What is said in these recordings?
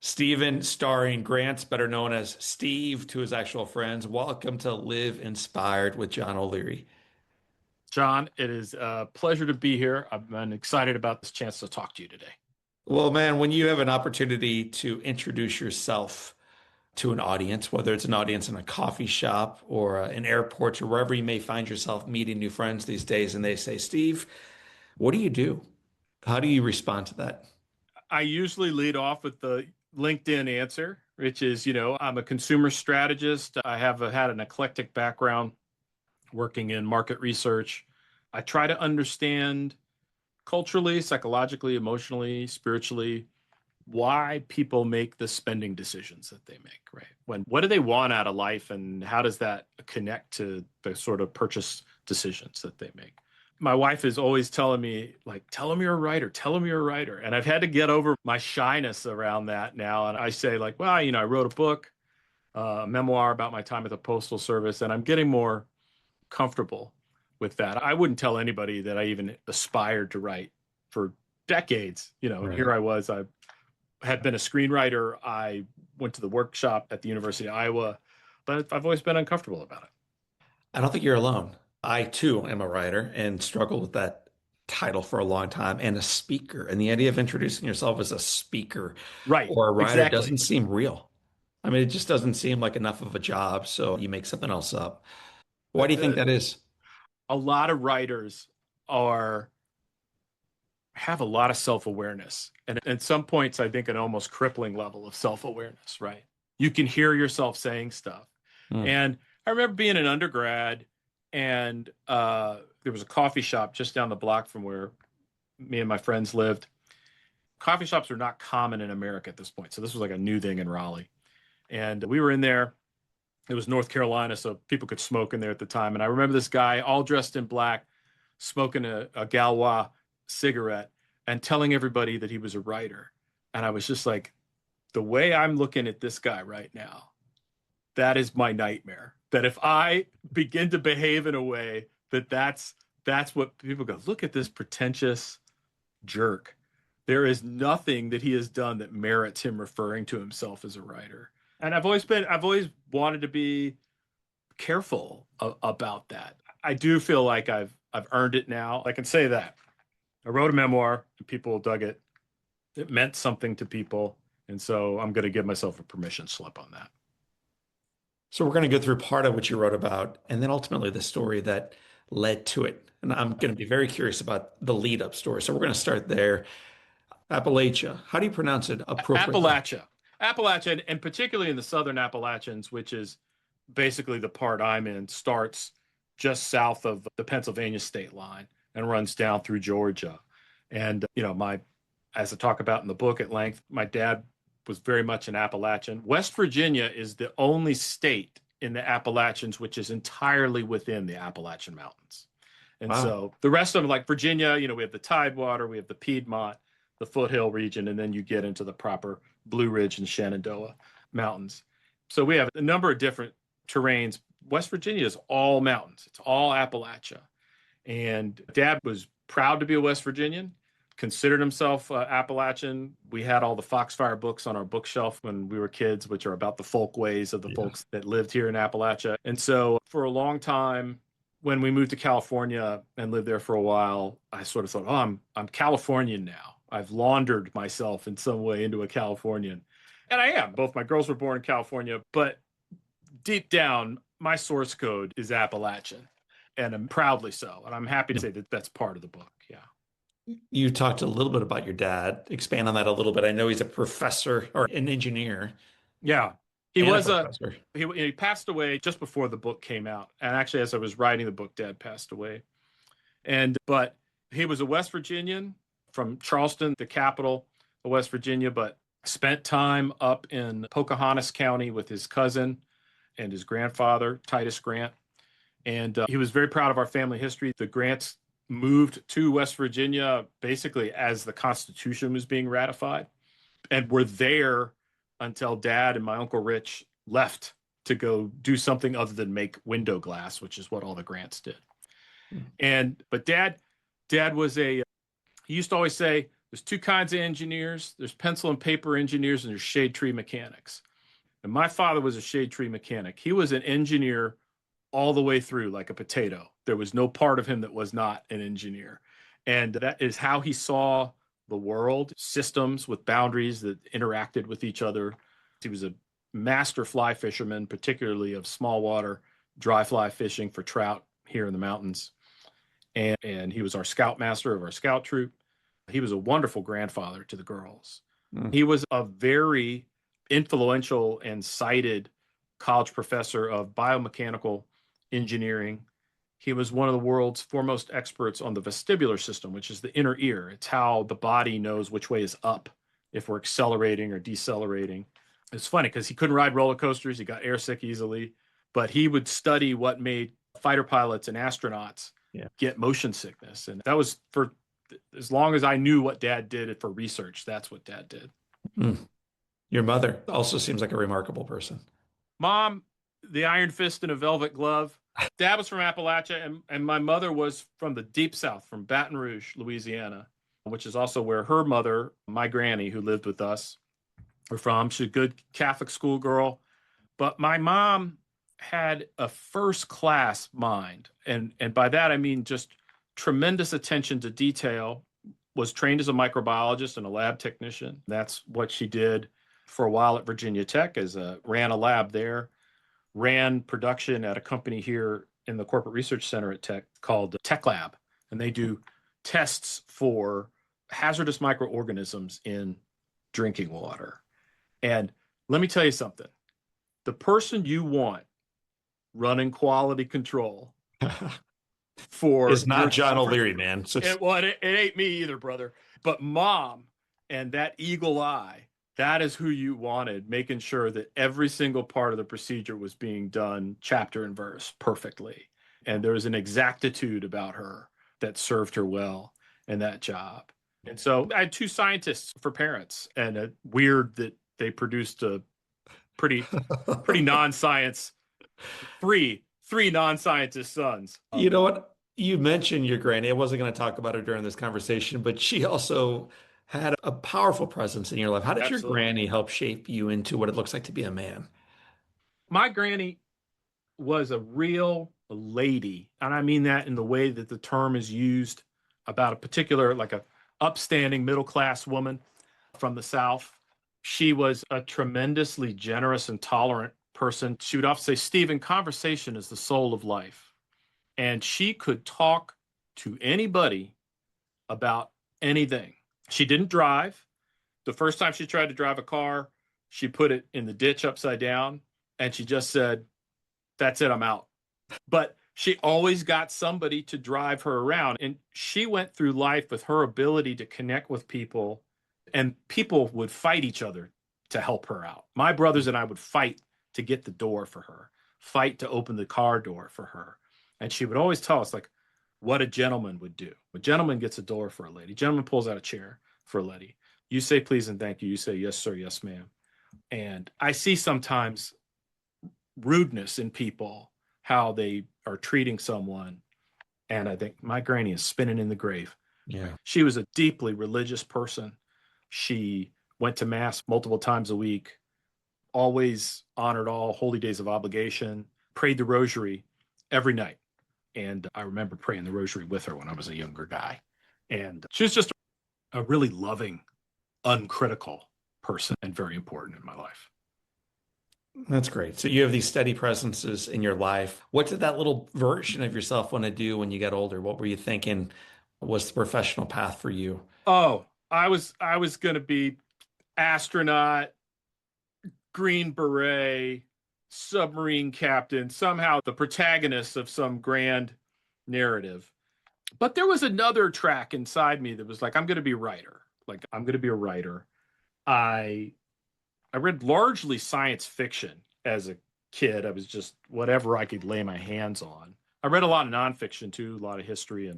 Stephen, starring Grants, better known as Steve to his actual friends. Welcome to Live Inspired with John O'Leary. John, it is a pleasure to be here. I've been excited about this chance to talk to you today. Well, man, when you have an opportunity to introduce yourself to an audience, whether it's an audience in a coffee shop or an airport or wherever you may find yourself meeting new friends these days, and they say, Steve, what do you do? How do you respond to that? I usually lead off with the LinkedIn answer, which is, I'm a consumer strategist. I have had an eclectic background working in market research. I try to understand culturally, psychologically, emotionally, spiritually, why people make the spending decisions that they make, right? What do they want out of life and how does that connect to the sort of purchase decisions that they make? My wife is always telling me, like, tell them you're a writer, tell them you're a writer. And I've had to get over my shyness around that now. And I say, like, well, I wrote a book, a memoir about my time at the Postal Service, and I'm getting more comfortable with that. I wouldn't tell anybody that I even aspired to write for decades. And Right. here I was, I had been a screenwriter. I went to the workshop at the University of Iowa, but I've always been uncomfortable about it. I don't think you're alone. I too am a writer and struggled with that title for a long time and a speaker. And the idea of introducing yourself as a speaker Right, or a writer exactly. doesn't seem real. I mean, it just doesn't seem like enough of a job. So you make something else up. Uh, Why do you think uh, that is? a lot of writers are have a lot of self-awareness, and at some points, I think an almost crippling level of self-awareness. Right, you can hear yourself saying stuff, Hmm. and I remember being an undergrad, and there was a coffee shop just down the block from where me and my friends lived. Coffee shops are not common in America at this point. So this was like a new thing in Raleigh. And we were in there. It was North Carolina, so people could smoke in there at the time. And I remember this guy all dressed in black, smoking a Galois cigarette and telling everybody that he was a writer. And I was just like, the way I'm looking at this guy right now, that is my nightmare. That if I begin to behave in a way that's what people go, look at this pretentious jerk. There is nothing that he has done that merits him referring to himself as a writer. And I've always wanted to be careful about that. I do feel like I've earned it now. I can say that. I wrote a memoir and people dug it. It meant something to people. And so I'm going to give myself a permission slip on that. So we're going to go through part of what you wrote about and then ultimately the story that led to it. And I'm going to be very curious about the lead up story. So we're going to start there. Appalachia. How do you pronounce it appropriately? Appalachia. Appalachia, and particularly in the southern Appalachians, which is basically the part I'm in, starts just south of the Pennsylvania state line and runs down through Georgia. And, as I talk about in the book at length, my dad was very much an Appalachian. West Virginia is the only state in the Appalachians which is entirely within the Appalachian Mountains. And Wow. so the rest of them, like Virginia, we have the Tidewater, we have the Piedmont, the foothill region, and then you get into the proper Blue Ridge and Shenandoah mountains. So we have a number of different terrains. West Virginia is all mountains. It's all Appalachia. And Dad was proud to be a West Virginian, considered himself Appalachian. We had all the Foxfire books on our bookshelf when we were kids, which are about the folkways of the Yeah. folks that lived here in Appalachia. And so for a long time, when we moved to California and lived there for a while, I sort of thought, oh, I'm Californian now. I've laundered myself in some way into a Californian. And I am. Both my girls were born in California, but deep down, my source code is Appalachian, and I'm proudly so. And I'm happy to say that that's part of the book. Yeah. You talked a little bit about your dad. Expand on that a little bit. I know he's a professor or an engineer Yeah. He and a was professor. he passed away just before the book came out. And actually, as I was writing the book, Dad passed away. But he was a West Virginian from Charleston, the capital of West Virginia, but spent time up in Pocahontas County with his cousin and his grandfather, Titus Grant. And he was very proud of our family history. The Grants moved to West Virginia basically as the Constitution was being ratified and were there until Dad and my Uncle Rich left to go do something other than make window glass, which is what all the Grants did. But dad was he used to always say, There's two kinds of engineers. There's pencil and paper engineers, and there's shade tree mechanics. And my father was a shade tree mechanic. He was an engineer all the way through, like a potato. There was no part of him that was not an engineer. And that is how he saw the world, systems with boundaries that interacted with each other. He was a master fly fisherman, particularly of small water, dry fly fishing for trout here in the mountains. And he was our scoutmaster of our scout troop. He was a wonderful grandfather to the girls. Mm. He was a very influential and cited college professor of biomechanical engineering. He was one of the world's foremost experts on the vestibular system, which is the inner ear. It's how the body knows which way is up if we're accelerating or decelerating. It's funny because he couldn't ride roller coasters. He got airsick easily, but he would study what made fighter pilots and astronauts get motion sickness. And that was for as long as I knew what Dad did for research. That's what Dad did. Mm. Your mother also seems like a remarkable person. Mom, the iron fist and a velvet glove. Dad was from Appalachia, and my mother was from the deep South, from Baton Rouge, Louisiana, which is also where her mother, my granny, who lived with us, were from. She's a good Catholic schoolgirl. But my mom had a first-class mind. And by that, I mean just tremendous attention to detail, was trained as a microbiologist and a lab technician. That's what she did for a while at Virginia Tech, ran a lab there, ran production at a company here in the Corporate Research Center at Tech called Tech Lab. And they do tests for hazardous microorganisms in drinking water. And let me tell you something. The person you want running quality control for It's not John O'Leary, man. So it ain't me either, brother. But Mom and that eagle eye, that is who you wanted, making sure that every single part of the procedure was being done chapter and verse perfectly. And there was an exactitude about her that served her well in that job. And so I had two scientists for parents, and weird that they produced a pretty non-science, three non-scientist sons. You know what? You mentioned your granny. I wasn't going to talk about her during this conversation, but she also had a powerful presence in your life. How did your granny help shape you into what it looks like to be a man? My granny was a real lady, and I mean that in the way that the term is used about a particular, like a upstanding middle-class woman from the South. She was a tremendously generous and tolerant person. She would often say, Stephen, conversation is the soul of life. And she could talk to anybody about anything. She didn't drive. The first time she tried to drive a car, she put it in the ditch upside down, and she just said, that's it, I'm out. But she always got somebody to drive her around. And she went through life with her ability to connect with people, and people would fight each other to help her out. My brothers and I would fight to get the door for her, fight to open the car door for her. And she would always tell us, like, what a gentleman would do. A gentleman gets a door for a lady. A gentleman pulls out a chair for a lady. You say please and thank you. You say yes, sir, yes, ma'am. And I see sometimes rudeness in people, how they are treating someone. And I think my granny is spinning in the grave. Yeah. She was a deeply religious person. She went to mass multiple times a week, always honored all holy days of obligation, prayed the rosary every night. And I remember praying the rosary with her when I was a younger guy. And she was just a really loving, uncritical person and very important in my life. That's great. So you have these steady presences in your life. What did that little version of yourself want to do when you got older? What were you thinking was the professional path for you? Oh, I was going to be astronaut, Green Beret, submarine captain, somehow the protagonist of some grand narrative. But there was another track inside me that was like, I'm going to be a writer. Like, I'm going to be a writer. I read largely science fiction as a kid. I was just whatever I could lay my hands on. I read a lot of nonfiction too, a lot of history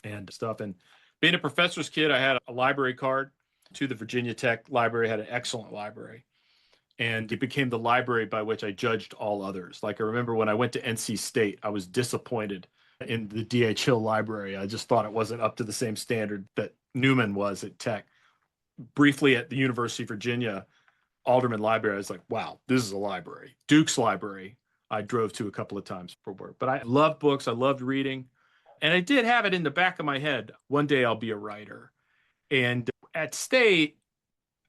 and stuff. And being a professor's kid, I had a library card to the Virginia Tech library, had an excellent library. And it became the library by which I judged all others. Like I remember when I went to NC State, I was disappointed in the D.H. Hill library. I just thought it wasn't up to the same standard that Newman was at Tech. Briefly at the University of Virginia, Alderman Library, I was like, wow, this is a library. Duke's Library, I drove to a couple of times for work. But I loved books. I loved reading. And I did have it in the back of my head, one day I'll be a writer. And at State,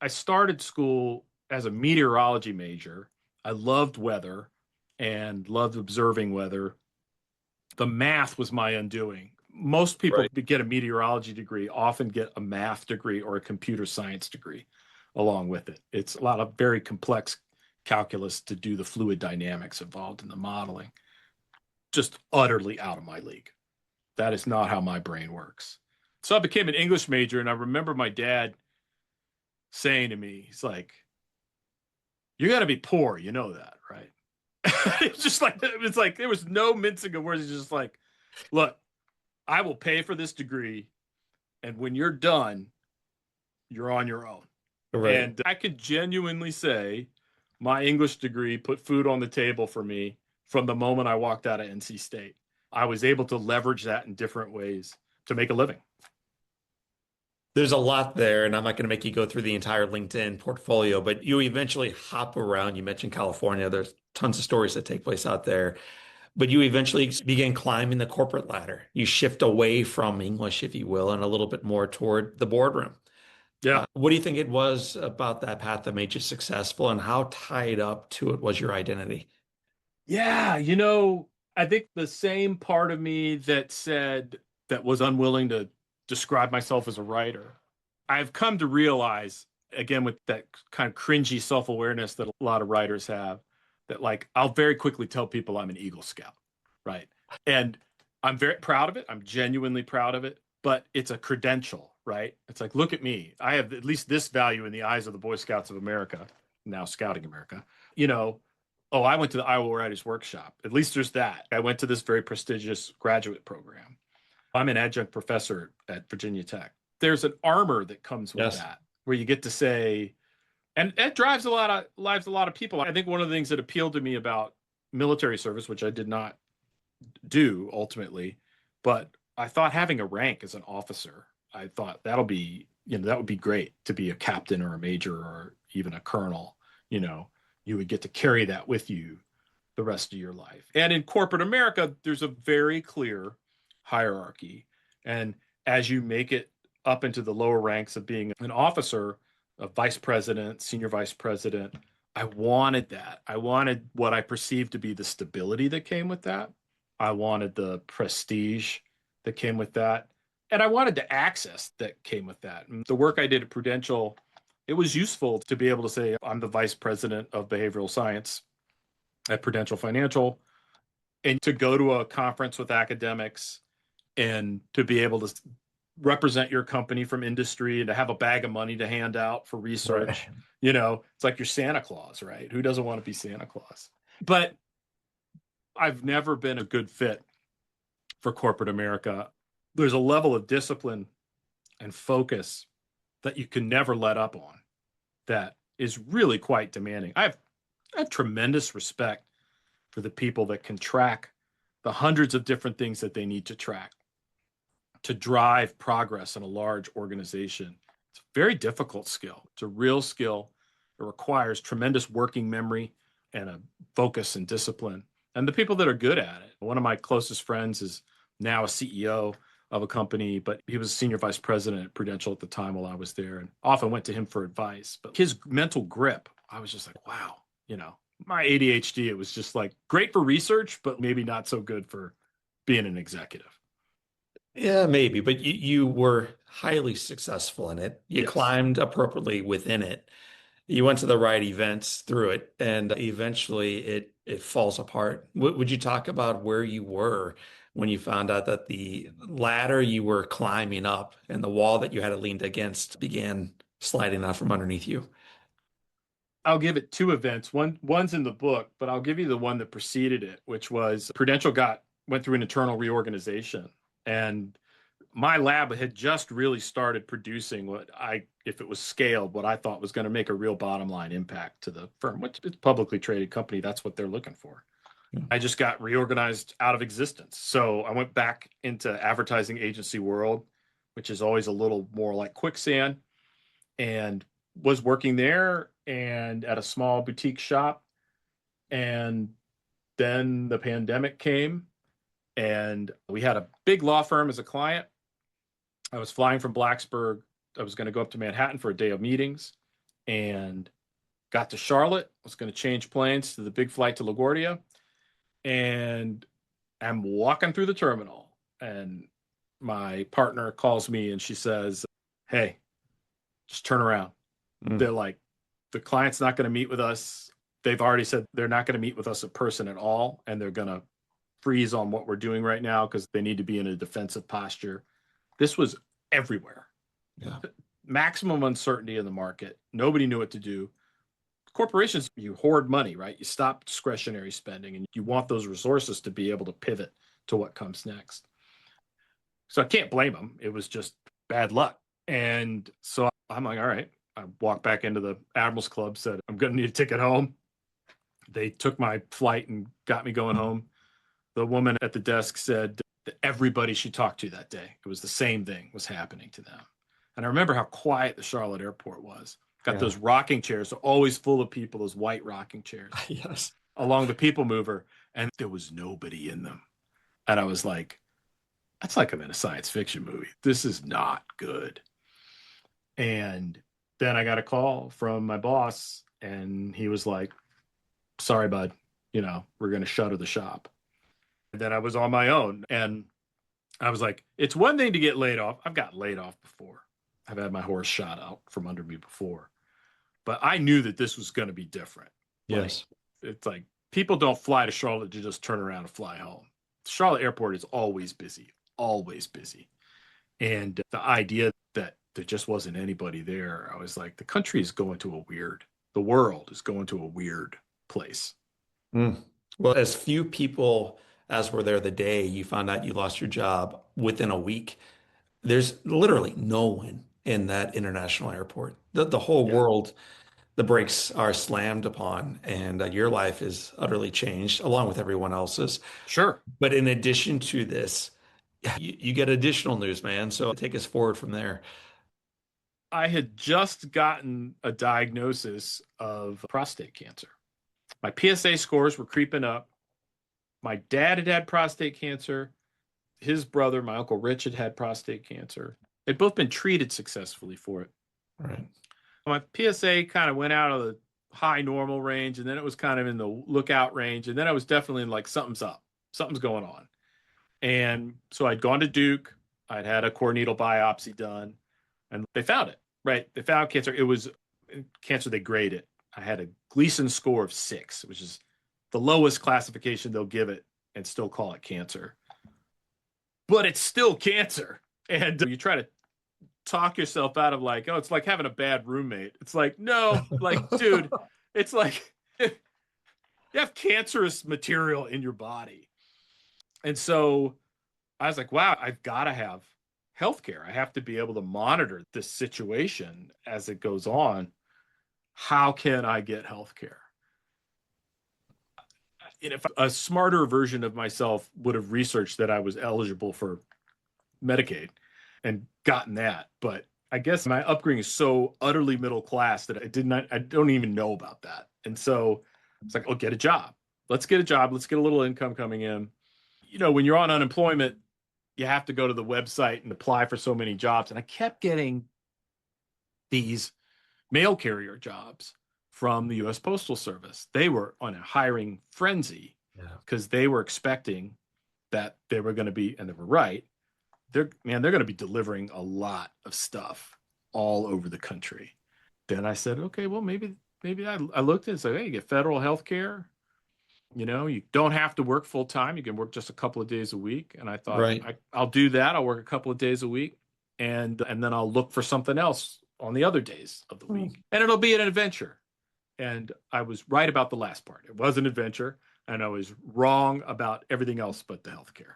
I started school as a meteorology major. I loved weather and loved observing weather. The math was my undoing. Most people Right. that get a meteorology degree often get a math degree or a computer science degree along with it. It's a lot of very complex calculus to do the fluid dynamics involved in the modeling. Just utterly out of my league. That is not how my brain works. So I became an English major, and I remember my dad saying to me, he's like, "You're gonna be poor, you know that, right?" It's like there was no mincing of words. It's just like, look, I will pay for this degree, and when you're done, you're on your own. Right. And I could genuinely say my English degree put food on the table for me from the moment I walked out of NC State. I was able to leverage that in different ways to make a living. There's a lot there, and I'm not going to make you go through the entire LinkedIn portfolio, but you eventually hop around. You mentioned California. There's tons of stories that take place out there, but you eventually begin climbing the corporate ladder. You shift away from English, if you will, and a little bit more toward the boardroom. Yeah. What do you think it was about that path that made you successful, and how tied up to it was your identity? Yeah. I think the same part of me that said that was unwilling to describe myself as a writer, I've come to realize, again, with that kind of cringy self awareness that a lot of writers have, that like I'll very quickly tell people I'm an Eagle Scout, right? And I'm very proud of it. I'm genuinely proud of it, but it's a credential, right? It's like, look at me. I have at least this value in the eyes of the Boy Scouts of America, now Scouting America. You know, oh, I went to the Iowa Writers Workshop. At least there's that. I went to this very prestigious graduate program. I'm an adjunct professor at Virginia Tech. There's an armor that comes with Yes. that, where you get to say, and that drives a lot of people. I think one of the things that appealed to me about military service, which I did not do ultimately, but I thought having a rank as an officer, I thought that would be great to be a captain or a major or even a colonel. You know, you would get to carry that with you the rest of your life. And in corporate America, there's a very clear hierarchy. And as you make it up into the lower ranks of being an officer, a vice president, senior vice president, I wanted that. I wanted what I perceived to be the stability that came with that. I wanted the prestige that came with that. And I wanted the access that came with that. And the work I did at Prudential, it was useful to be able to say, I'm the vice president of behavioral science at Prudential Financial, and to go to a conference with academics and to be able to represent your company from industry and to have a bag of money to hand out for Right. research. It's like you're Santa Claus, right? Who doesn't want to be Santa Claus? But I've never been a good fit for corporate America. There's a level of discipline and focus that you can never let up on that is really quite demanding. I have tremendous respect for the people that can track the hundreds of different things that they need to track to drive progress in a large organization. It's a very difficult skill. It's a real skill. It requires tremendous working memory and a focus and discipline. And the people that are good at it, one of my closest friends is now a CEO of a company, but he was a senior vice president at Prudential at the time while I was there, and often went to him for advice. But his mental grip, I was just like, wow, my ADHD, it was just like great for research, but maybe not so good for being an executive. Yeah, maybe, but you were highly successful in it. You Yes. climbed appropriately within it. You went to the right events through it, and eventually it falls apart. Would you talk about where you were when you found out that the ladder you were climbing up and the wall that you had leaned against began sliding out from underneath you? I'll give it two events. One's in the book, but I'll give you the one that preceded it, which was Prudential went through an internal reorganization, and my lab had just really started producing if it was scaled, what I thought was going to make a real bottom line impact to the firm, which is a publicly traded company. That's what they're looking for. Yeah. I just got reorganized out of existence. So I went back into advertising agency world, which is always a little more like quicksand, and was working there and at a small boutique shop. And then the pandemic came, and we had a big law firm as a client. I was flying from Blacksburg. I was going to go up to Manhattan for a day of meetings, and got to Charlotte. I was going to change planes to the big flight to LaGuardia, and I'm walking through the terminal, and my partner calls me and she says, "Hey, just turn around." Mm. They're like, "The client's not going to meet with us. They've already said they're not going to meet with us in person at all, and they're going to freeze on what we're doing right now because they need to be in a defensive posture." This was everywhere. Yeah. Maximum uncertainty in the market. Nobody knew what to do. Corporations, you hoard money, right? You stop discretionary spending, and you want those resources to be able to pivot to what comes next. So I can't blame them. It was just bad luck. And so I'm like, all right. I walked back into the Admirals Club, said, "I'm going to need a ticket home." They took my flight and got me going home. The woman at the desk said that everybody she talked to that day, it was the same thing was happening to them. And I remember how quiet the Charlotte airport was. Got Yeah. those rocking chairs, always full of people, those white rocking chairs Yes. along the people mover, and there was nobody in them. And I was like, that's like I'm in a science fiction movie. This is not good. And then I got a call from my boss, and he was like, "Sorry, bud, we're going to shutter the shop." And then I was on my own, and I was like, it's one thing to get laid off. I've gotten laid off before. I've had my horse shot out from under me before. But I knew that this was going to be different. Yes. It's like people don't fly to Charlotte to just turn around and fly home. Charlotte Airport is always busy, always busy. And the idea that there just wasn't anybody there, I was like, the world is going to a weird place. Mm. Well, as few people as were there the day you found out you lost your job within a week, there's literally no one in that international airport. The whole Yeah, world, the brakes are slammed upon, and your life is utterly changed along with everyone else's. sure. But in addition to this, you get additional news, man. So take us forward from there. I had just gotten a diagnosis of prostate cancer. My PSA scores were creeping up. My dad had had prostate cancer. His brother, my Uncle Rich, had had prostate cancer. They'd both been treated successfully for it. Right. My PSA kind of went out of the high normal range, and then it was kind of in the lookout range. And then I was definitely in like, something's up, something's going on. And so I'd gone to Duke. I'd had a core needle biopsy done, and they found it, right? They found cancer. It was cancer they graded. I had a Gleason score of 6, which is the lowest classification they'll give it and still call it cancer. But it's still cancer. And you try to talk yourself out of like, oh, it's like having a bad roommate. It's like, no, like, dude, it's like you have cancerous material in your body. And so I was like, wow, I've got to have healthcare. I have to be able to monitor this situation as it goes on. How can I get healthcare? And if a smarter version of myself would have researched that I was eligible for Medicaid and gotten that, but I guess my upbringing is so utterly middle class that I don't even know about that. And so it's like, oh, get a job. Let's get a job. Let's get a little income coming in. When you're on unemployment, you have to go to the website and apply for so many jobs. And I kept getting these mail carrier jobs from the U.S. Postal Service. They were on a hiring frenzy because they were expecting that they were going to be, and they were right. They're going to be delivering a lot of stuff all over the country. Then I said, okay, well, maybe I looked and said, hey, you get federal health care. You don't have to work full time. You can work just a couple of days a week. And I thought, Right. I'll do that. I'll work a couple of days a week, and then I'll look for something else on the other days of the week. And it'll be an adventure. And I was right about the last part. It was an adventure, and I was wrong about everything else but the healthcare.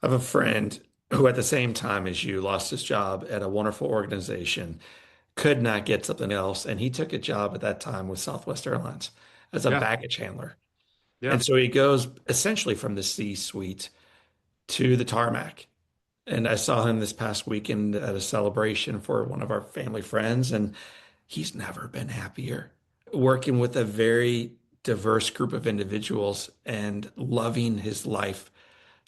I have a friend who, at the same time as you, lost his job at a wonderful organization, could not get something else, and he took a job at that time with Southwest Airlines as a Yeah. baggage handler. Yeah. And so he goes essentially from the C-suite to the tarmac. And I saw him this past weekend at a celebration for one of our family friends, and he's never been happier. Working with a very diverse group of individuals and loving his life,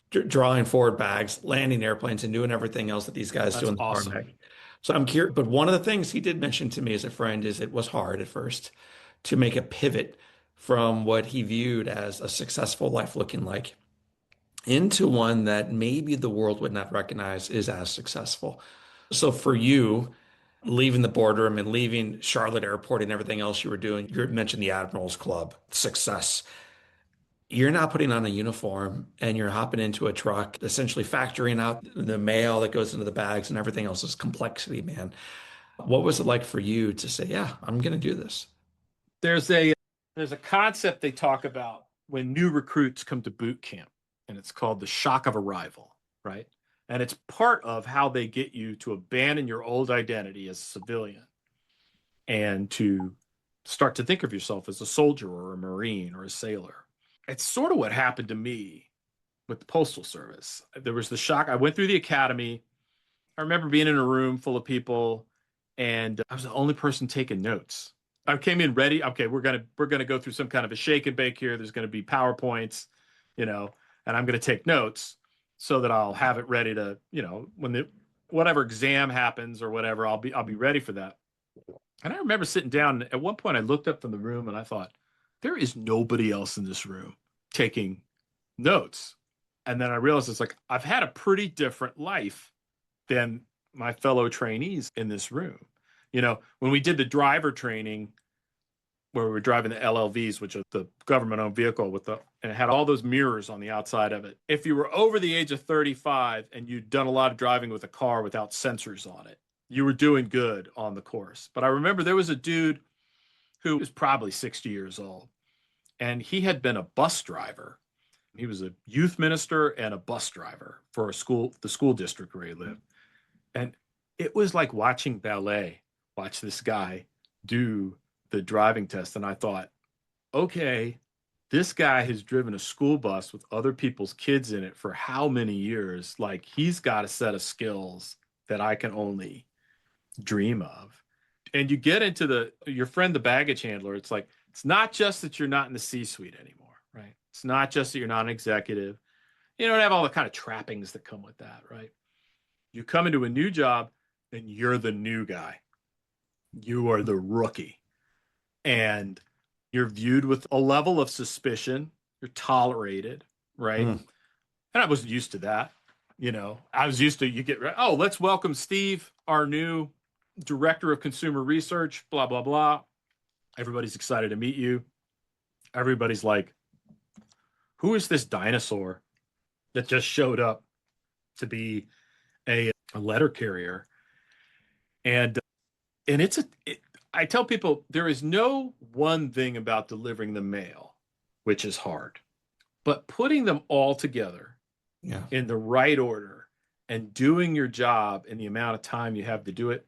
drawing forward bags, landing airplanes, and doing everything else that these guys do That's in the awesome. tarmac. So I'm curious, but one of the things he did mention to me as a friend is it was hard at first to make a pivot from what he viewed as a successful life looking like into one that maybe the world would not recognize is as successful. So for you, leaving the boardroom and leaving Charlotte Airport and everything else you were doing, you mentioned the Admirals Club, success. You're not putting on a uniform and you're hopping into a truck, essentially factoring out the mail that goes into the bags and everything else is complexity, man. What was it like for you to say, yeah, I'm going to do this? There's a concept they talk about when new recruits come to boot camp, and it's called the shock of arrival, right? And it's part of how they get you to abandon your old identity as a civilian and to start to think of yourself as a soldier or a Marine or a sailor. It's sort of what happened to me with the Postal Service. There was the shock. I went through the academy. I remember being in a room full of people, and I was the only person taking notes. I came in ready. Okay, we're gonna go through some kind of a shake and bake here. There's gonna be PowerPoints, you know, and I'm gonna take notes so that I'll have it ready to, when the whatever exam happens or whatever, I'll be ready for that. And I remember sitting down. At one point, I looked up from the room and I thought, there is nobody else in this room taking notes. And then I realized it's like I've had a pretty different life than my fellow trainees in this room. When we did the driver training where we were driving the LLVs, which are the government-owned vehicle and it had all those mirrors on the outside of it. If you were over the age of 35 and you'd done a lot of driving with a car without sensors on it, you were doing good on the course. But I remember there was a dude who was probably 60 years old, and he had been a bus driver. He was a youth minister and a bus driver for the school district where he lived. And it was like watching ballet, watch this guy do the driving test. And I thought, okay, this guy has driven a school bus with other people's kids in it for how many years? Like, he's got a set of skills that I can only dream of. And you get into your friend, the baggage handler. It's like, it's not just that you're not in the C-suite anymore, right? It's not just that you're not an executive. You don't have all the kind of trappings that come with that, right? You come into a new job and you're the new guy. You are the rookie. And you're viewed with a level of suspicion. You're tolerated, right? Mm. And I was used to that. I was used to, let's welcome Steve, our new director of consumer research, blah, blah, blah. Everybody's excited to meet you. Everybody's like, who is this dinosaur that just showed up to be a letter carrier? And I tell people there is no one thing about delivering the mail, which is hard, but putting them all together in the right order and doing your job in the amount of time you have to do it,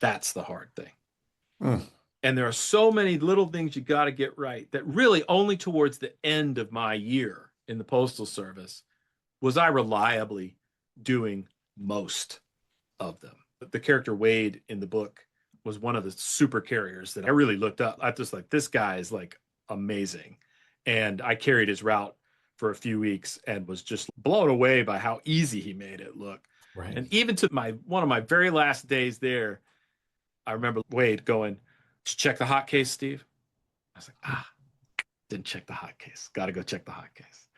that's the hard thing. Mm. And there are so many little things you got to get right that really only towards the end of my year in the Postal Service was I reliably doing most of them. The character Wade in the book was one of the super carriers that I really looked up. I just like, this guy is like amazing. And I carried his route for a few weeks and was just blown away by how easy he made it look. Right. And even to one of my very last days there, I remember Wade going, "Did you check the hot case, Steve?" I was like, didn't check the hot case. Got to go check the hot case.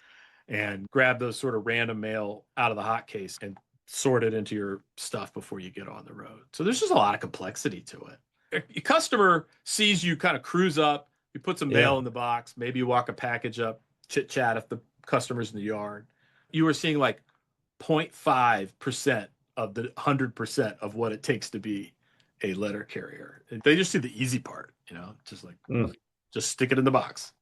And grab those sort of random mail out of the hot case and sort it into your stuff before you get on the road. So there's just a lot of complexity to it. A customer sees you kind of cruise up, you put some mail in the box, maybe you walk a package up, chit chat if the customer's in the yard. You are seeing like 0.5% of the 100% of what it takes to be a letter carrier. They just see the easy part, just like, just stick it in the box.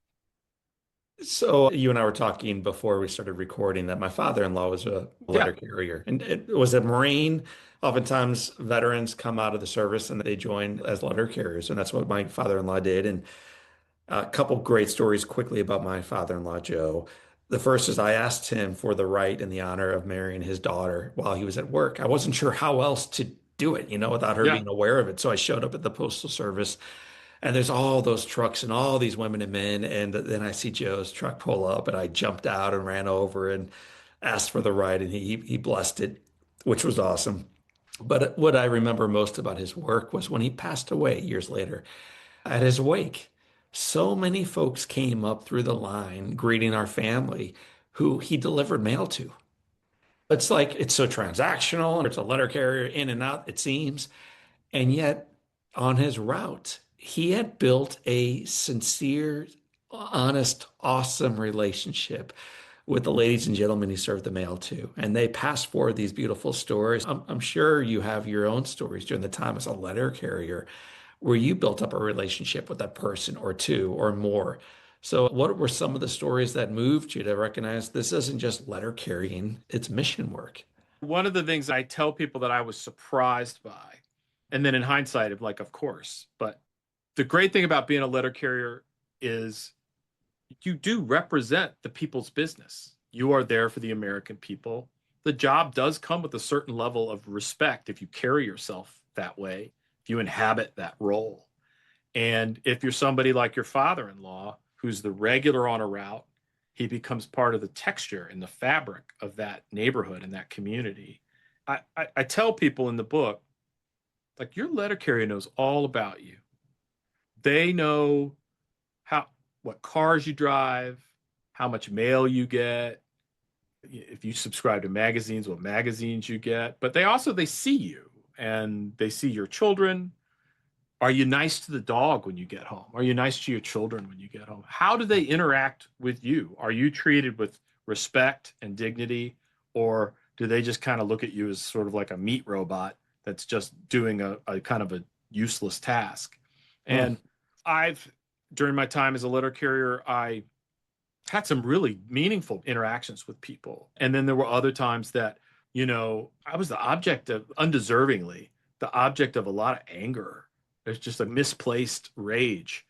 So you and I were talking before we started recording that my father-in-law was a letter carrier, and it was a Marine. Oftentimes veterans come out of the service and they join as letter carriers, and that's what my father-in-law did. And a couple great stories quickly about my father-in-law, Joe. The first is I asked him for the right and the honor of marrying his daughter while he was at work. I wasn't sure how else to do it, without her Yeah. being aware of it. So I showed up at the Postal Service and there's all those trucks and all these women and men. And then I see Joe's truck pull up and I jumped out and ran over and asked for the ride and he blessed it, which was awesome. But what I remember most about his work was when he passed away years later at his wake. So many folks came up through the line greeting our family who he delivered mail to. It's like it's so transactional. It's a letter carrier in and out, it seems. And yet, on his route, he had built a sincere, honest, awesome relationship with the ladies and gentlemen he served the mail to. And they passed forward these beautiful stories. I'm sure you have your own stories during the time as a letter carrier where you built up a relationship with that person or two or more. So, what were some of the stories that moved you to recognize this isn't just letter carrying, it's mission work? One of the things I tell people that I was surprised by, and then in hindsight, I'm like, of course, but the great thing about being a letter carrier is you do represent the people's business. You are there for the American people. The job does come with a certain level of respect if you carry yourself that way, if you inhabit that role. And if you're somebody like your father-in-law, who's the regular on a route, he becomes part of the texture and the fabric of that neighborhood and that community. I tell people in the book, like your letter carrier knows all about you. They know how what cars you drive, how much mail you get, if you subscribe to magazines, what magazines you get. But they see you and they see your children. Are you nice to the dog when you get home? Are you nice to your children when you get home? How do they interact with you? Are you treated with respect and dignity, or do they just kind of look at you as sort of like a meat robot that's just doing a kind of a useless task? Hmm. And I've, during my time as a letter carrier, I had some really meaningful interactions with people. And then there were other times that, I was the object of, undeservingly, the object of a lot of anger. There's just a misplaced rage.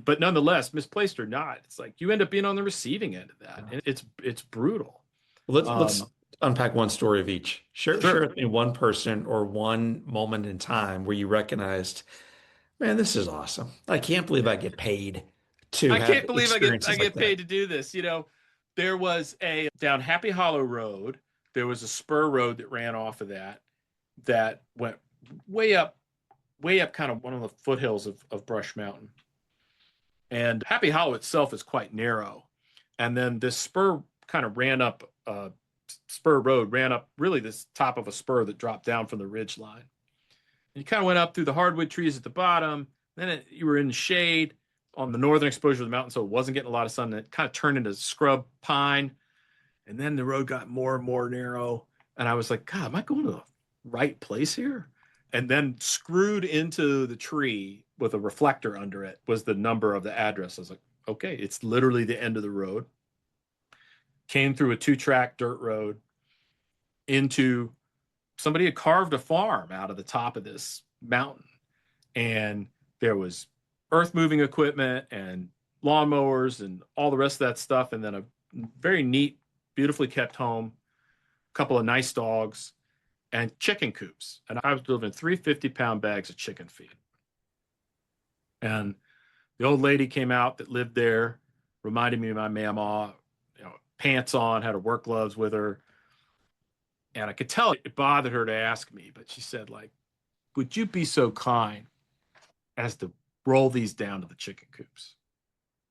But nonetheless, misplaced or not, it's like you end up being on the receiving end of that. And it's brutal. Let's Um, unpack one story of each. Share sure. with me one person or one moment in time where you recognized, man, this is awesome. I can't believe I get paid to I have can't believe I experiences like get that. paid to do this. There was a down Happy Hollow Road, there was a spur road that ran off of that went way up kind of one of the foothills of Brush Mountain. And Happy Hollow itself is quite narrow. And then this spur kind of ran up, spur road ran up really this top of a spur that dropped down from the ridge line. And you kind of went up through the hardwood trees at the bottom. You were in the shade on the northern exposure of the mountain, so it wasn't getting a lot of sun. And it kind of turned into scrub pine. And then the road got more and more narrow. And I was like, God, am I going to the right place here? And then screwed into the tree with a reflector under it was the number of the address. I was like, okay, it's literally the end of the road. Came through a 2-track dirt road into somebody had carved a farm out of the top of this mountain. And there was earth moving equipment and lawnmowers and all the rest of that stuff. And then a very neat, beautifully kept home, a couple of nice dogs, and chicken coops. And I was delivering 350-pound bags of chicken feed. And the old lady came out that lived there, reminded me of my mama, pants on, had her work gloves with her. And I could tell it bothered her to ask me, but she said, like, would you be so kind as to roll these down to the chicken coops?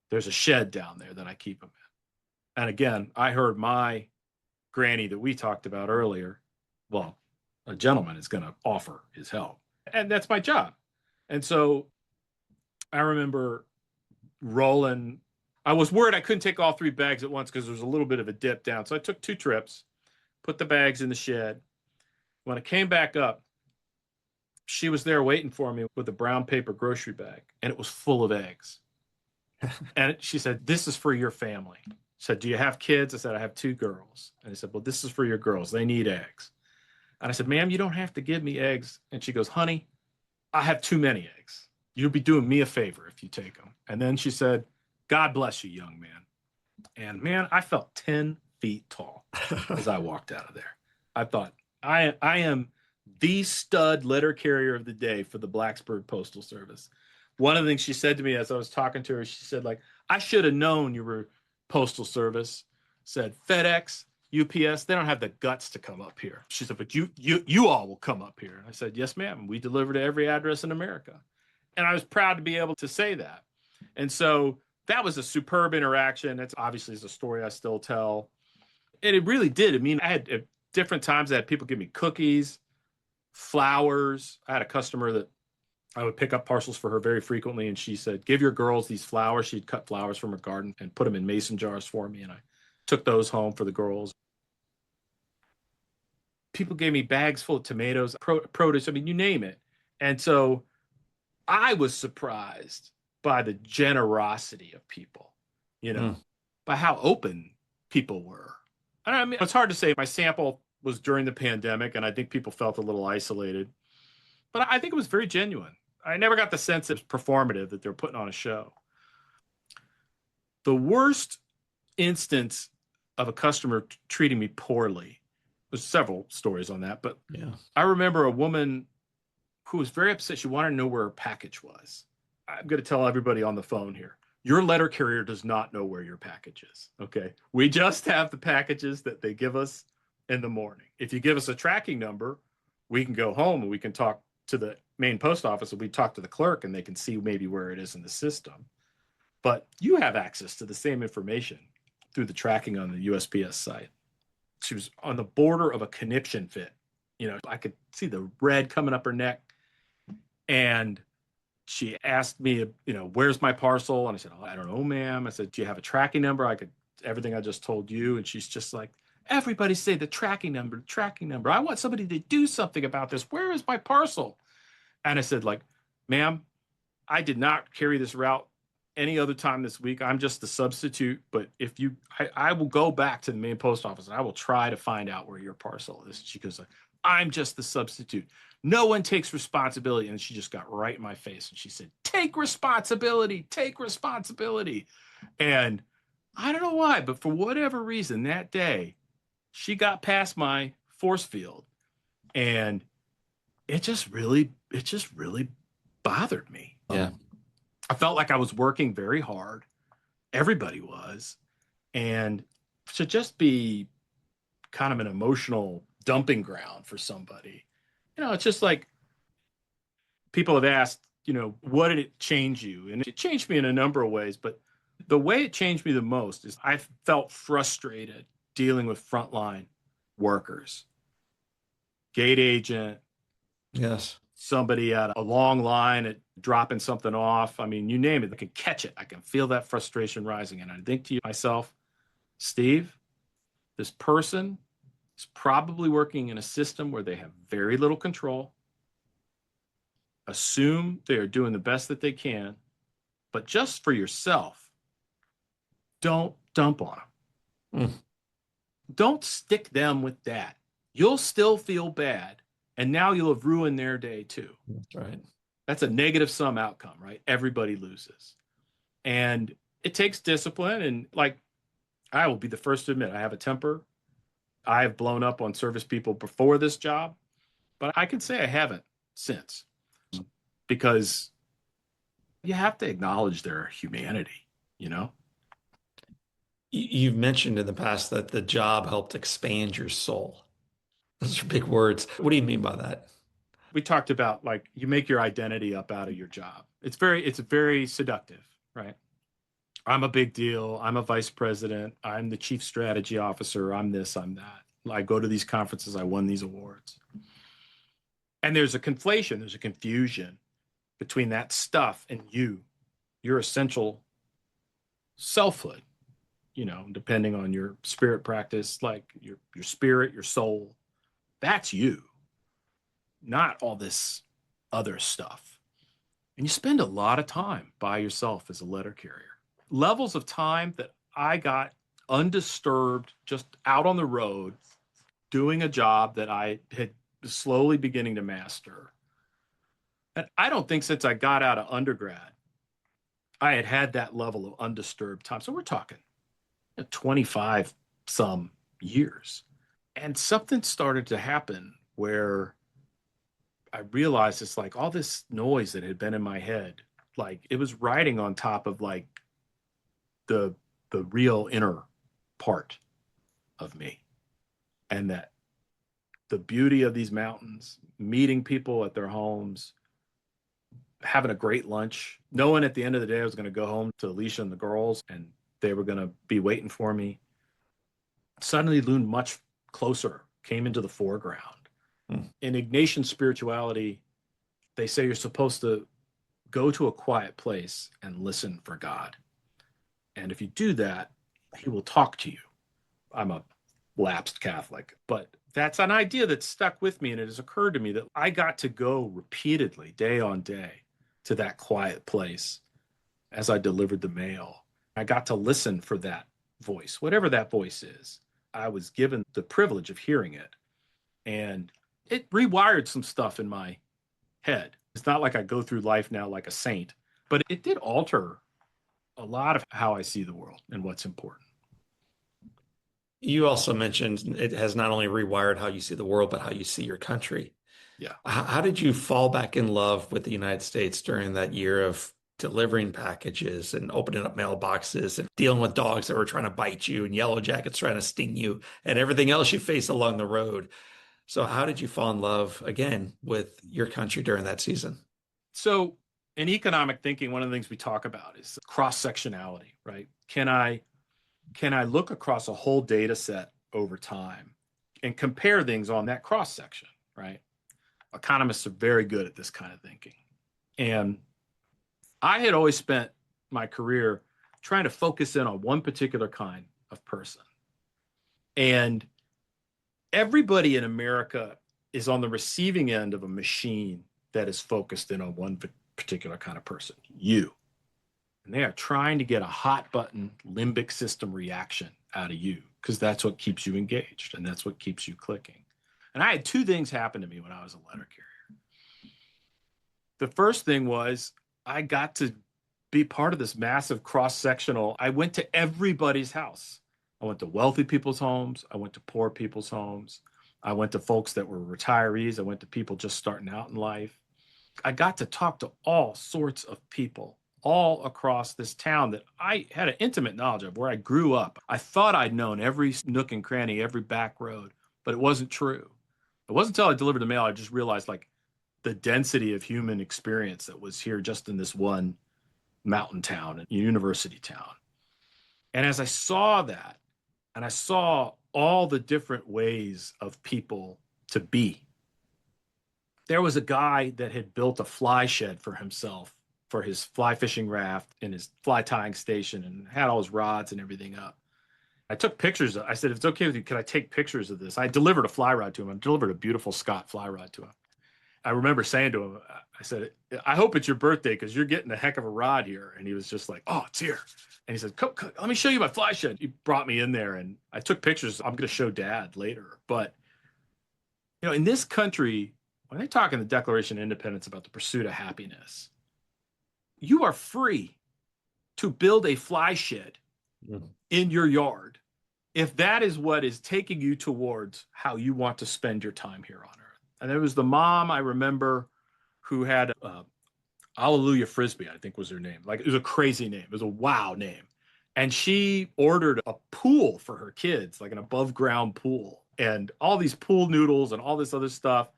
There's a shed down there that I keep them in. And again, I heard my granny that we talked about earlier. Well, a gentleman is going to offer his help. And that's my job. And so I remember rolling. I was worried I couldn't take all 3 bags at once because there was a little bit of a dip down. So I took 2 trips, put the bags in the shed. When I came back up, she was there waiting for me with a brown paper grocery bag, and it was full of eggs. And she said, "This is for your family." I said, "Do you have kids?" I said, "I have 2 girls." And I said, "Well, this is for your girls. They need eggs." And I said, "Ma'am, you don't have to give me eggs." And she goes, "Honey, I have too many eggs. You'll be doing me a favor if you take them." And then she said, "God bless you, young man." And man, I felt 10 feet tall as I walked out of there. I thought, I am the stud letter carrier of the day for the Blacksburg Postal Service. One of the things she said to me as I was talking to her, she said, like, I should have known you were Postal Service. Said FedEx, UPS, they don't have the guts to come up here. She said, but you all will come up here. And I said, yes, ma'am. We deliver to every address in America. And I was proud to be able to say that. And so that was a superb interaction. It's obviously is a story I still tell. And it really did. I mean, I had at different times I had people give me cookies, flowers. I had a customer that I would pick up parcels for her very frequently. And she said, give your girls these flowers. She'd cut flowers from her garden and put them in mason jars for me. And I took those home for the girls. People gave me bags full of tomatoes, produce. I mean, you name it. And so I was surprised by the generosity of people, by how open people were. And I mean, it's hard to say. My sample was during the pandemic, and I think people felt a little isolated. But I think it was very genuine. I never got the sense it was performative, that they're putting on a show. The worst instance of a customer treating me poorly, there's several stories on that, but Yeah. I remember a woman who was very upset. She wanted to know where her package was. I'm going to tell everybody on the phone here. Your letter carrier does not know where your package is. Okay. We just have the packages that they give us in the morning. If you give us a tracking number, we can go home and we can talk to the main post office, and we talk to the clerk and they can see maybe where it is in the system. But you have access to the same information through the tracking on the USPS site. She was on the border of a conniption fit. I could see the red coming up her neck. And she asked me, where's my parcel? And I said, oh, I don't know, ma'am. I said, do you have a tracking number? Everything I just told you. And she's just like, everybody say the tracking number, the tracking number. I want somebody to do something about this. Where is my parcel? And I said, like, ma'am, I did not carry this route any other time this week. I'm just the substitute. But if I will go back to the main post office and I will try to find out where your parcel is. She goes, I'm just the substitute. No one takes responsibility. And she just got right in my face. And she said, take responsibility, take responsibility. And I don't know why, but for whatever reason that day, she got past my force field. And it just really bothered me. Yeah. I felt like I was working very hard. Everybody was. And to just be kind of an emotional dumping ground for somebody, it's just like people have asked, what did it change you? And it changed me in a number of ways. But the way it changed me the most is I felt frustrated dealing with frontline workers, gate agent. Yes. Somebody at a long line at dropping something off. I mean, you name it, I can catch it. I can feel that frustration rising. And I think to myself, Steve, this person is probably working in a system where they have very little control. Assume they are doing the best that they can, but just for yourself, don't dump on them. Don't stick them with that. You'll still feel bad. And now you'll have ruined their day too. That's right. That's a negative sum outcome, right? Everybody loses. And it takes discipline. And like, I will be the first to admit, I have a temper. I have blown up on service people before this job, but I can say I haven't since, because you have to acknowledge their humanity, You've mentioned in the past that the job helped expand your soul. Those are big words. What do you mean by that? We talked about, like, you make your identity up out of your job. It's very seductive, right? I'm a big deal. I'm a vice president. I'm the chief strategy officer. I'm this, I'm that. I go to these conferences. I won these awards. And there's a conflation. There's a confusion between that stuff and your essential selfhood, depending on your spirit practice, like your spirit, your soul. That's you, not all this other stuff. And you spend a lot of time by yourself as a letter carrier. Levels of time that I got undisturbed, just out on the road, doing a job that I had slowly beginning to master. And I don't think since I got out of undergrad, I had that level of undisturbed time. So we're talking 25 some years. And something started to happen where I realized it's like all this noise that had been in my head, like it was riding on top of like the real inner part of me. And that the beauty of these mountains, meeting people at their homes, having a great lunch, knowing at the end of the day I was going to go home to Alicia and the girls and they were going to be waiting for me, suddenly loomed much closer, came into the foreground. In Ignatian spirituality, they say you're supposed to go to a quiet place and listen for God. And if you do that, he will talk to you. I'm a lapsed Catholic, but that's an idea that stuck with me. And it has occurred to me that I got to go repeatedly, day on day, to that quiet place as I delivered the mail. I got to listen for that voice, whatever that voice is. I was given the privilege of hearing it. And it rewired some stuff in my head. It's not like I go through life now like a saint, but it did alter a lot of how I see the world and what's important. You also mentioned it has not only rewired how you see the world, but how you see your country. Yeah. How did you fall back in love with the United States during that year of delivering packages and opening up mailboxes and dealing with dogs that were trying to bite you and yellow jackets trying to sting you and everything else you face along the road? So how did you fall in love again with your country during that season? So in economic thinking, one of the things we talk about is cross-sectionality, right? Can I look across a whole data set over time and compare things on that cross-section, right? Economists are very good at this kind of thinking. And I had always spent my career trying to focus in on one particular kind of person. And everybody in America is on the receiving end of a machine that is focused in on one particular kind of person, you. And they are trying to get a hot button limbic system reaction out of you because that's what keeps you engaged and that's what keeps you clicking. And I had two things happen to me when I was a letter carrier. The first thing was I got to be part of this massive cross-sectional. I went to everybody's house. I went to wealthy people's homes. I went to poor people's homes. I went to folks that were retirees. I went to people just starting out in life. I got to talk to all sorts of people all across this town that I had an intimate knowledge of, where I grew up. I thought I'd known every nook and cranny, every back road, but it wasn't true. It wasn't until I delivered the mail I just realized like the density of human experience that was here just in this one mountain town and university town. And as I saw that, and I saw all the different ways of people to be, there was a guy that had built a fly shed for himself for his fly fishing raft and his fly tying station and had all his rods and everything up. I took pictures. I said, if it's okay with you, could I take pictures of this? I delivered a fly rod to him. I delivered a beautiful Scott fly rod to him. I remember saying to him, I said, I hope it's your birthday because you're getting a heck of a rod here. And he was just like, oh, it's here. And he said, come, let me show you my fly shed. He brought me in there and I took pictures. I'm going to show Dad later. But, in this country, when they talk in the Declaration of Independence about the pursuit of happiness, you are free to build a fly shed in your yard if that is what is taking you towards how you want to spend your time here on earth. And there was the mom I remember who had Alleluia Frisbee, I think was her name. Like, it was a crazy name. It was a wow name. And she ordered a pool for her kids, like an above ground pool, and all these pool noodles and all this other stuff.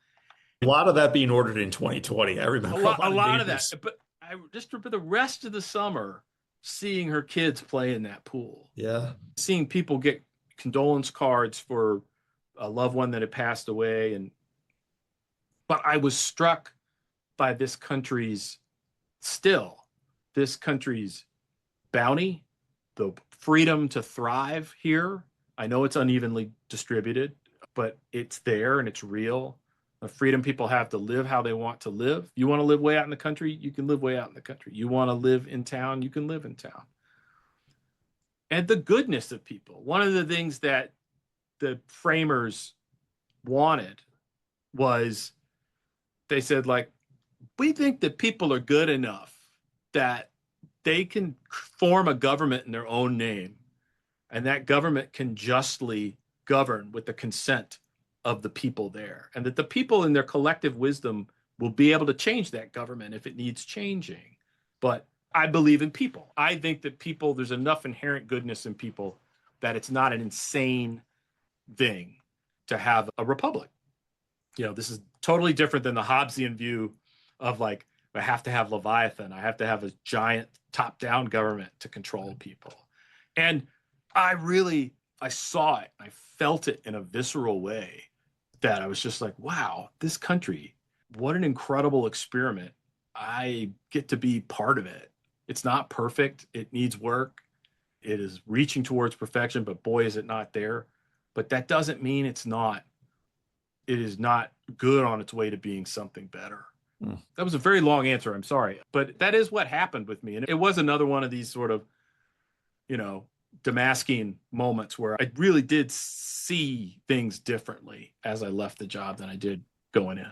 A lot of that being ordered in 2020. I remember A lot of that. neighbors. But I just remember the rest of the summer seeing her kids play in that pool. Yeah. Seeing people get condolence cards for a loved one that had passed away. But I was struck by this country's bounty, the freedom to thrive here. I know it's unevenly distributed, but it's there and it's real. The freedom people have to live how they want to live. You want to live way out in the country, you can live way out in the country. You want to live in town, you can live in town. And the goodness of people. One of the things that the framers wanted was, they said, like, we think that people are good enough that they can form a government in their own name and that government can justly govern with the consent of the people there, and that the people in their collective wisdom will be able to change that government if it needs changing. But I believe in people. I think that people, there's enough inherent goodness in people that it's not an insane thing to have a republic. This is totally different than the Hobbesian view of like, I have to have Leviathan. I have to have a giant top-down government to control people. And I saw it. I felt it in a visceral way that I was just like, wow, this country, what an incredible experiment. I get to be part of it. It's not perfect. It needs work. It is reaching towards perfection, but boy, is it not there. But that doesn't mean it is not good on its way to being something better. That was a very long answer. I'm sorry. But that is what happened with me. And it was another one of these sort of, Damascene moments where I really did see things differently as I left the job than I did going in.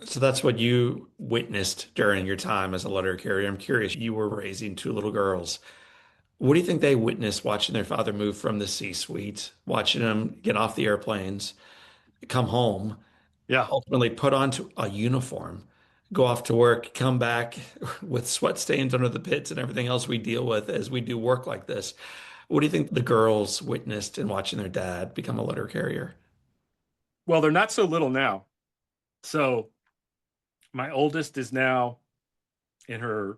So that's what you witnessed during your time as a letter carrier. I'm curious, you were raising two little girls. What do you think they witnessed watching their father move from the C-suite, watching them get off the airplanes, come home, Yeah. ultimately put on a uniform, go off to work, come back with sweat stains under the pits and everything else we deal with as we do work like this? What do you think the girls witnessed in watching their dad become a letter carrier? Well, they're not so little now. So my oldest is now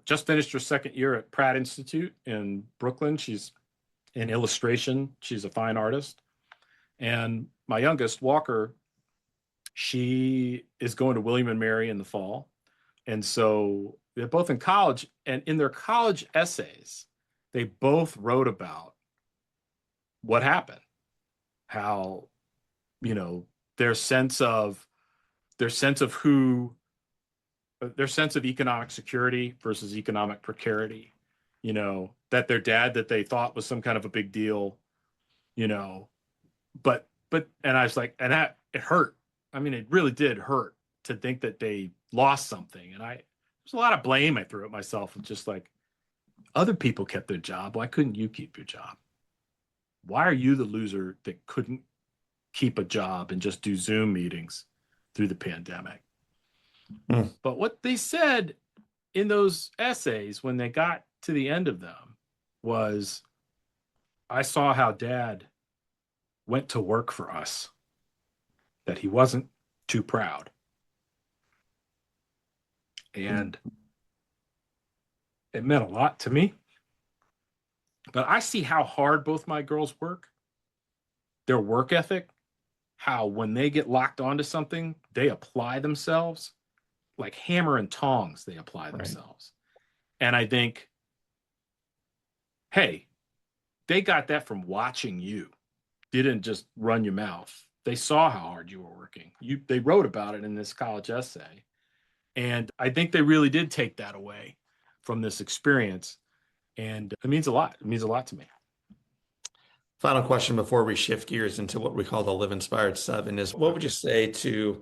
just finished her second year at Pratt Institute in Brooklyn. She's in illustration. She's a fine artist. And my youngest, Walker, she is going to William and Mary in the fall. And so they're both in college, and in their college essays, they both wrote about what happened, how, you know, their sense of who, their sense of economic security versus economic precarity, that their dad that they thought was some kind of a big deal, you know, and I was like, and that it hurt. I mean, it really did hurt to think that they lost something. And there's a lot of blame I threw at myself, and just like, other people kept their job. Why couldn't you keep your job? Why are you the loser that couldn't keep a job and just do Zoom meetings through the pandemic? Hmm. But what they said in those essays when they got to the end of them was, I saw how dad went to work for us, that he wasn't too proud. And it meant a lot to me. But I see how hard both my girls work, their work ethic, how when they get locked onto something, they apply themselves like hammer and tongs, they apply themselves. Right. And I think, hey, they got that from watching you. You didn't just run your mouth. They saw how hard you were working. They wrote about it in this college essay. And I think they really did take that away from this experience. And it means a lot. It means a lot to me. Final question before we shift gears into what we call the Live Inspired 7 is, what would you say to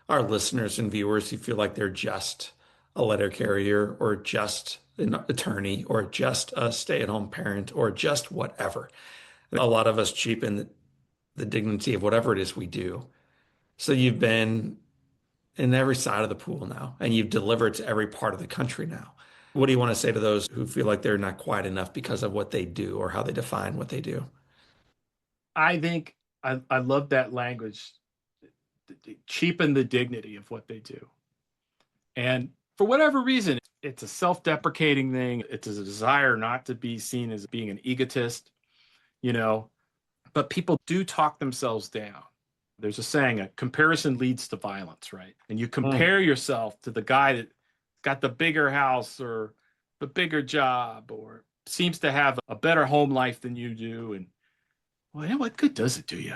our listeners and viewers who feel like they're just a letter carrier or just an attorney or just a stay-at-home parent or just whatever? A lot of us cheapen the dignity of whatever it is we do. So you've been in every side of the pool now, and you've delivered to every part of the country now. What do you want to say to those who feel like they're not quite enough because of what they do or how they define what they do? I think I love that language, cheapen the dignity of what they do. And for whatever reason, it's a self-deprecating thing. It's a desire not to be seen as being an egotist, but people do talk themselves down. There's a saying, a comparison leads to violence, right? And you compare yourself to the guy that got the bigger house or the bigger job or seems to have a better home life than you do. And well, what good does it do you?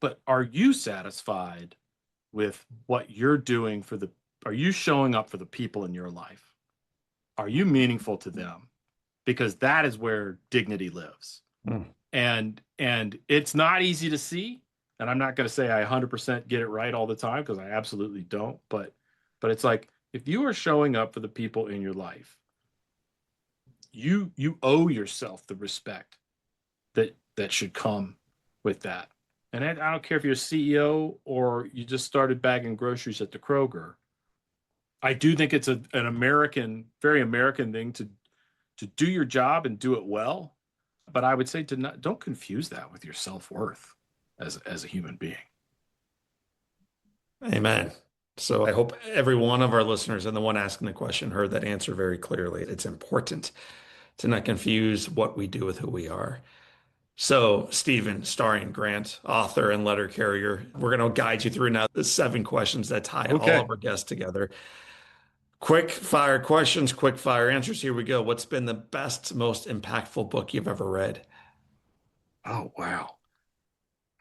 But are you satisfied with what you're doing are you showing up for the people in your life? Are you meaningful to them? Because that is where dignity lives. And it's not easy to see. And I'm not going to say I 100% get it right all the time, because I absolutely don't. But it's like, if you are showing up for the people in your life, you owe yourself the respect that should come with that. And I don't care if you're a CEO or you just started bagging groceries at the Kroger. I do think it's an American, very American thing to do your job and do it well. But I would say don't confuse that with your self-worth as a human being. Amen. So I hope every one of our listeners and the one asking the question heard that answer very clearly. It's important to not confuse what we do with who we are. So, Stephen, starring Grant, author and letter carrier, we're going to guide you through now the 7 questions that tie all Okay. of our guests together. Quick fire questions, quick fire answers. Here we go. What's been the best, most impactful book you've ever read? Oh, wow.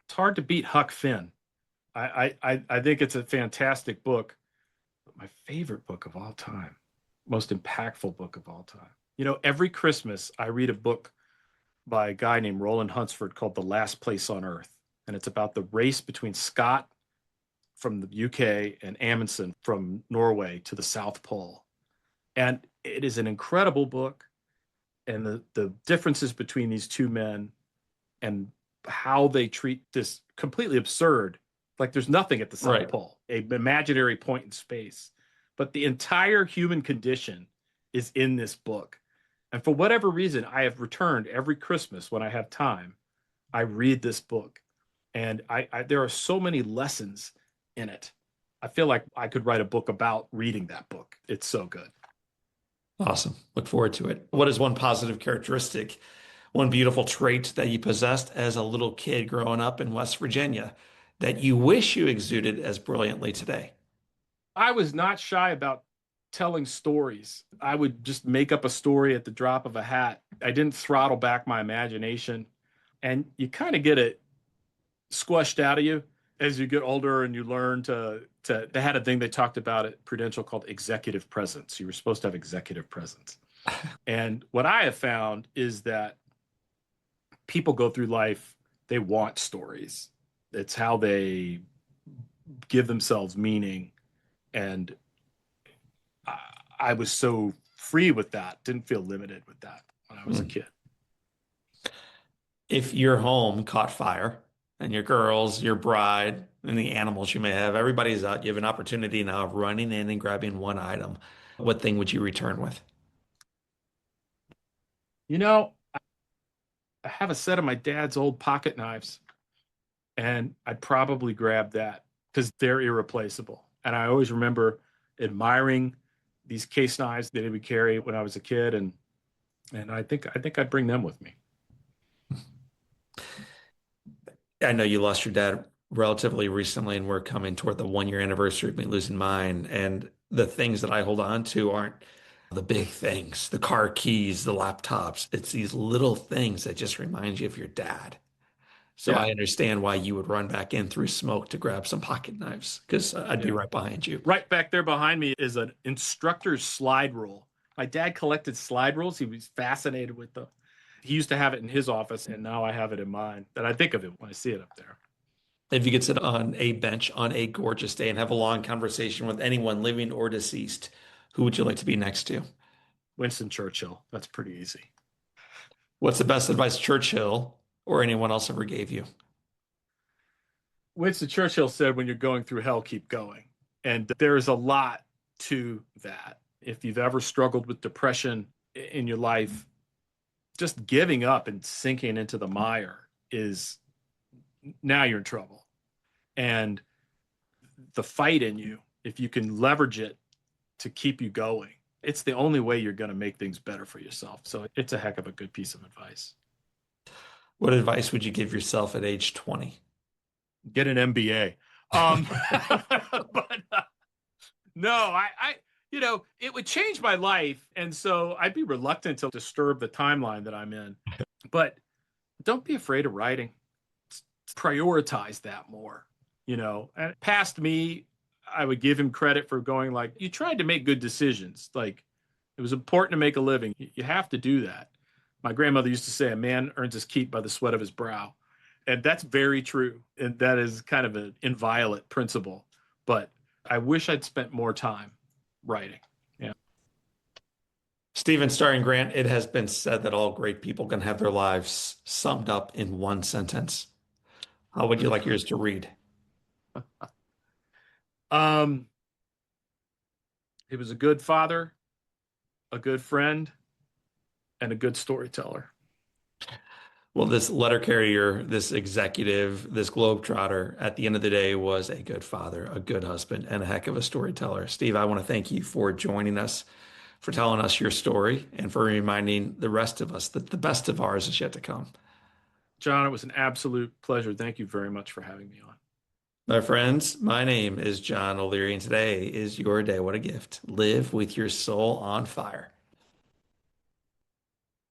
It's hard to beat Huck Finn. I think it's a fantastic book, but my favorite book of all time, most impactful book of all time. Every Christmas I read a book by a guy named Roland Hunsford called The Last Place on Earth. And it's about the race between Scott from the UK and Amundsen from Norway to the South Pole. And it is an incredible book. And the differences between these two men and how they treat this completely absurd, like there's nothing at the South Right. Pole, an imaginary point in space. But the entire human condition is in this book. And for whatever reason, I have returned every Christmas when I have time. I read this book, and there are so many lessons in it. I feel like I could write a book about reading that book. It's so good. Awesome. Look forward to it. What is one positive characteristic, one beautiful trait that you possessed as a little kid growing up in West Virginia that you wish you exuded as brilliantly today? I was not shy about telling stories. I would just make up a story at the drop of a hat. I didn't throttle back my imagination. And you kind of get it squashed out of you as you get older and you learn they had a thing they talked about at Prudential called executive presence. You were supposed to have executive presence. And what I have found is that people go through life, they want stories. It's how they give themselves meaning. And I was so free with that, didn't feel limited with that when I was a kid. If your home caught fire and your girls, your bride, and the animals you may have, everybody's out, you have an opportunity now of running in and grabbing one item. What thing would you return with? You know, I have a set of my dad's old pocket knives, and I'd probably grab that because they're irreplaceable. And I always remember admiring these case knives that he would carry when I was a kid, and I think I'd bring them with me. I know you lost your dad relatively recently, and we're coming toward the 1 year anniversary of me losing mine. And the things that I hold on to aren't the big things, the car keys, the laptops. It's these little things that just remind you of your dad. So Yeah, I understand why you would run back in through smoke to grab some pocket knives because I'd be yeah. right behind you. Right back there behind me is an instructor's slide rule. My dad collected slide rules. He was fascinated with them. He used to have it in his office, and now I have it in mine. And I think of it when I see it up there. If you could sit on a bench on a gorgeous day and have a long conversation with anyone living or deceased, who would you like to be next to? Winston Churchill. That's pretty easy. What's the best advice Churchill or anyone else ever gave you? Winston Churchill said, when you're going through hell, keep going. And there is a lot to that. If you've ever struggled with depression in your life, just giving up and sinking into the mire is now you're in trouble. And the fight in you, if you can leverage it to keep you going, it's the only way you're going to make things better for yourself. So it's a heck of a good piece of advice. What advice would you give yourself at age 20? Get an MBA. But no, it would change my life. And so I'd be reluctant to disturb the timeline that I'm in. But don't be afraid of writing. Prioritize that more, And past me, I would give him credit for going like, you tried to make good decisions. Like it was important to make a living. You have to do that. My grandmother used to say, a man earns his keep by the sweat of his brow. And that's very true. And that is kind of an inviolate principle. But I wish I'd spent more time writing. Yeah. Stephen starring Grant, it has been said that all great people can have their lives summed up in one sentence. How would you like yours to read? Um, he was a good father, a good friend, and a good storyteller. Well, this letter carrier, this executive, this globetrotter, at the end of the day was a good father, a good husband, and a heck of a storyteller. Steve, I want to thank you for joining us, for telling us your story, and for reminding the rest of us that the best of ours is yet to come. John, it was an absolute pleasure. Thank you very much for having me on. My friends, my name is John O'Leary, and today is your day. What a gift. Live with your soul on fire.